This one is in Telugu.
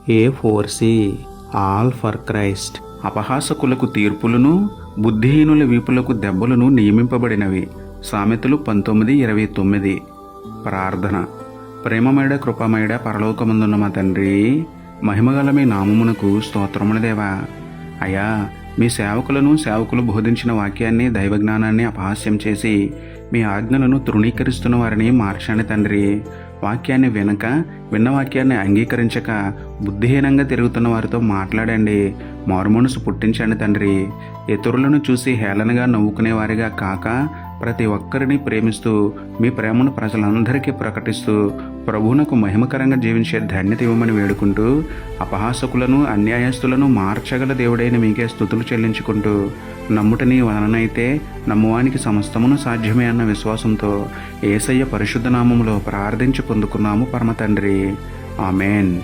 A4C all for Christ. అపహాసకులకు తీర్పులను, బుద్ధిహీనుల వీపులకు దెబ్బలను నియమింపబడినవి. సామెతలు 19:29. ప్రార్థన. ప్రేమమేడ కృపమేడ పరలోకమందున్న మా తండ్రి, మహిమగల మీ నామమునకు స్తోత్రములు దేవా. అయ్యా, మీ సేవకులు బోధించిన వాక్యాన్ని, దైవజ్ఞానాన్ని అపహాస్యం చేసి మీ ఆజ్ఞలను తృణీకరిస్తున్న వారిని మార్చండి తండ్రి. వాక్యాన్ని విన్న వాక్యాన్ని అంగీకరించక బుద్ధిహీనంగా తిరుగుతున్న వారితో మాట్లాడండి. మారుమనసు పుట్టించండి తండ్రి. ఇతరులను చూసి హేళనగా నవ్వుకునే వారిగా కాక ప్రతి ఒక్కరిని ప్రేమిస్తూ మీ ప్రేమను ప్రజలందరికీ ప్రకటిస్తూ ప్రభువునకు మహిమకరంగా జీవించే ధన్యత ఇవ్వమని వేడుకుంటూ, అపహాసకులను, అన్యాయస్తులను మార్చగల దేవుడైన మీకే స్తుతులు చెల్లించుకుంటూ, నమ్ముట నీ వలనైతే నమ్మువానికి సమస్తమును సాధ్యమే అన్న విశ్వాసంతో యేసయ్య పరిశుద్ధ నామములో ప్రార్థించి పొందుకున్నాము పరమ తండ్రి. ఆమెన్.